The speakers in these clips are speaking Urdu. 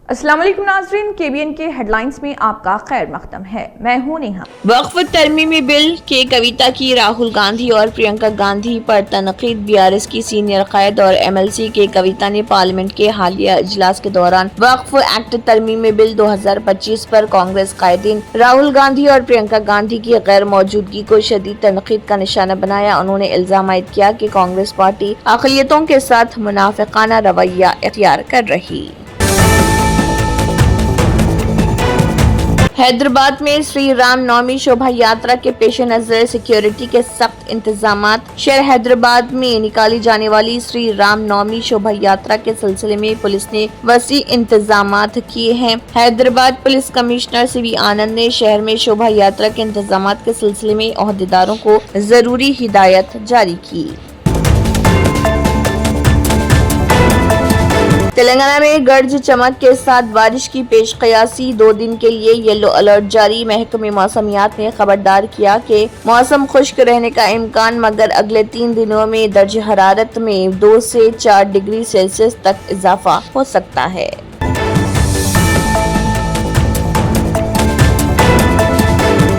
السلام علیکم ناظرین، KBN کے ہیڈ لائنز میں آپ کا خیر مقدم ہے۔ میں ہوں نیہا۔ وقف ترمیمی بل کے کویتا کی راہل گاندھی اور پرینکا گاندھی پر تنقید۔ BRS کی سینئر قائد اور MLC کے کویتا نے پارلیمنٹ کے حالیہ اجلاس کے دوران وقف ایکٹ ترمیمی بل 2025 پر کانگریس قائدین راہل گاندھی اور پرینکا گاندھی کی غیر موجودگی کو شدید تنقید کا نشانہ بنایا۔ انہوں نے الزام عائد کیا کہ کانگریس پارٹی اقلیتوں کے ساتھ منافقانہ رویہ اختیار کر رہی۔ حیدرآباد میں سری رام نومی شوبھا یاترا کے پیش نظر سیکیورٹی کے سخت انتظامات۔ شہر حیدرآباد میں نکالی جانے والی سری رام نومی شوبھا یاترا کے سلسلے میں پولیس نے وسیع انتظامات کیے ہیں۔ حیدرآباد پولیس کمشنر CV آنند نے شہر میں شوبھا یاترا کے انتظامات کے سلسلے میں عہدیداروں کو ضروری ہدایت جاری کی۔ تلنگانہ میں گرج چمک کے ساتھ بارش کی پیش قیاسی۔ 2 دن کے لیے یلو الرٹ جاری۔ محکمہ موسمیات نے خبردار کیا کہ موسم خشک رہنے کا امکان، مگر اگلے 3 دنوں میں درجہ حرارت میں 2 سے 4 ڈگری سیلسیس تک اضافہ ہو سکتا ہے۔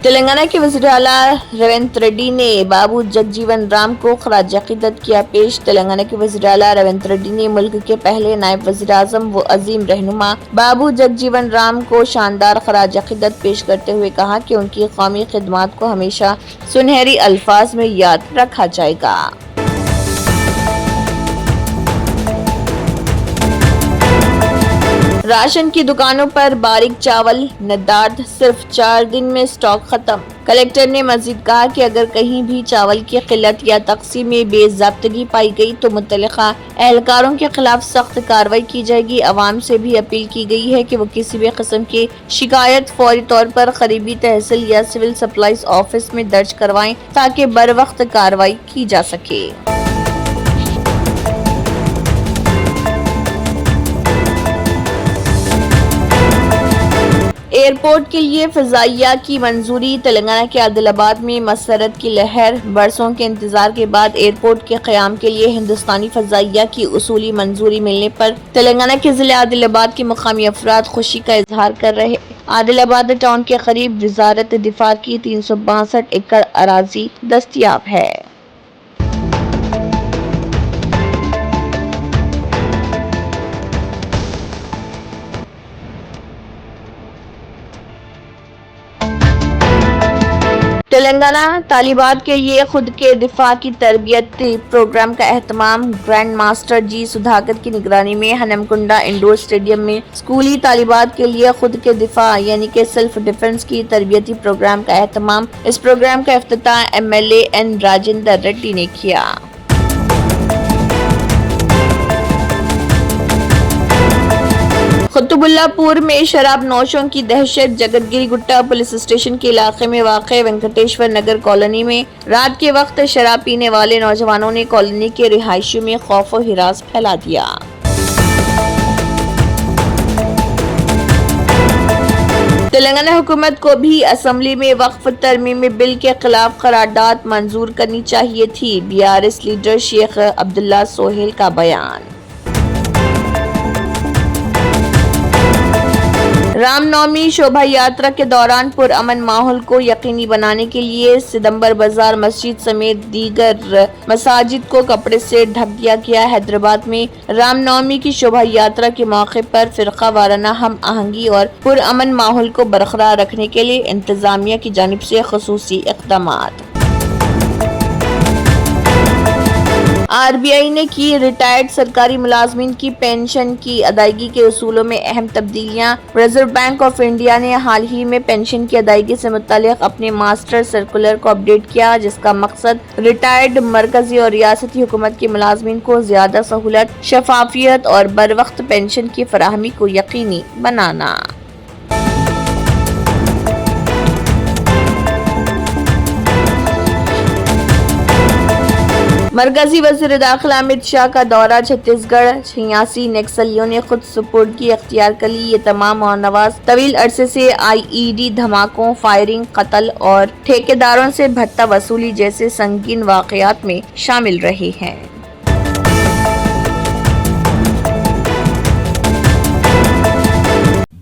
تلنگانہ کے وزیر اعلیٰ ریونت ریڈی نے بابو جگجیون رام کو خراج عقیدت کیا پیش۔ تلنگانہ کے وزیر اعلیٰ ریونت ریڈی نے ملک کے پہلے نائب وزیر اعظم و عظیم رہنما بابو جگجیون رام کو شاندار خراج عقیدت پیش کرتے ہوئے کہا کہ ان کی قومی خدمات کو ہمیشہ سنہری الفاظ میں یاد رکھا جائے گا۔ راشن کی دکانوں پر باریک چاول ندارد، صرف 4 دن میں سٹاک ختم۔ کلکٹر نے مزید کہا کہ اگر کہیں بھی چاول کی قلت یا تقسیم میں بے ضابطگی پائی گئی تو متعلقہ اہلکاروں کے خلاف سخت کارروائی کی جائے گی۔ عوام سے بھی اپیل کی گئی ہے کہ وہ کسی بھی قسم کی شکایت فوری طور پر قریبی تحصیل یا سول سپلائز آفس میں درج کروائیں تاکہ بروقت کارروائی کی جا سکے۔ ایئرپورٹ کے لیے فضائیہ کی منظوری۔ تلنگانہ کے عادل آباد میں مسرت کی لہر۔ برسوں کے انتظار کے بعد ایئرپورٹ کے قیام کے لیے ہندوستانی فضائیہ کی اصولی منظوری ملنے پر تلنگانہ کے ضلع عادل آباد کے مقامی افراد خوشی کا اظہار کر رہے ہیں۔ عادل آباد ٹاؤن کے قریب وزارت دفاع کی 362 ایکڑ اراضی دستیاب ہے۔ تلنگانہ طالبات کے لیے خود کے دفاع کی تربیتی پروگرام کا اہتمام۔ گرینڈ ماسٹر G سدھاکر کی نگرانی میں ہنمکنڈا انڈور اسٹیڈیم میں اسکولی طالبات کے لیے خود کے دفاع یعنی کہ سیلف ڈیفنس کی تربیتی پروگرام کا اہتمام۔ اس پروگرام کا افتتاح MLA N راجندر ریڈی نے کیا۔ قطب اللہ پور میں شراب نوشوں کی دہشت۔ جگت گری گٹا پولیس اسٹیشن کے علاقے میں واقع وینکٹیشور نگر کالونی میں رات کے وقت شراب پینے والے نوجوانوں نے کالونی کے رہائشیوں میں خوف و ہراس پھیلا دیا۔ تلنگانہ حکومت کو بھی اسمبلی میں وقف ترمیمی بل کے خلاف قرارداد منظور کرنی چاہیے تھی۔ BRS لیڈر شیخ عبداللہ سہیل کا بیان۔ رام نومی شوبھا یاترا کے دوران پرامن ماحول کو یقینی بنانے کے لیے سدمبر بازار مسجد سمیت دیگر مساجد کو کپڑے سے ڈھک دیا گیا۔ حیدرآباد میں رام نومی کی شوبھا یاترا کے موقع پر فرقہ وارانہ ہم آہنگی اور پرامن ماحول کو برقرار رکھنے کے لیے انتظامیہ کی جانب سے خصوصی اقدامات۔ RBI نے کی ریٹائرڈ سرکاری ملازمین کی پینشن کی ادائیگی کے اصولوں میں اہم تبدیلیاں۔ ریزرو بینک آف انڈیا نے حال ہی میں پینشن کی ادائیگی سے متعلق اپنے ماسٹر سرکولر کو اپڈیٹ کیا، جس کا مقصد ریٹائرڈ مرکزی اور ریاستی حکومت کے ملازمین کو زیادہ سہولت، شفافیت اور بروقت پینشن کی فراہمی کو یقینی بنانا۔ مرکزی وزیر داخلہ امت شاہ کا دورہ چھتیس گڑھ۔ 86 نکسلیوں نے خود سپردگی اختیار کر لی۔ یہ تمام مانواز طویل عرصے سے IED دھماکوں، فائرنگ، قتل اور ٹھیکیداروں سے بھتہ وصولی جیسے سنگین واقعات میں شامل رہے ہیں۔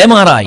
MRI,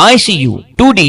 ICU, 2D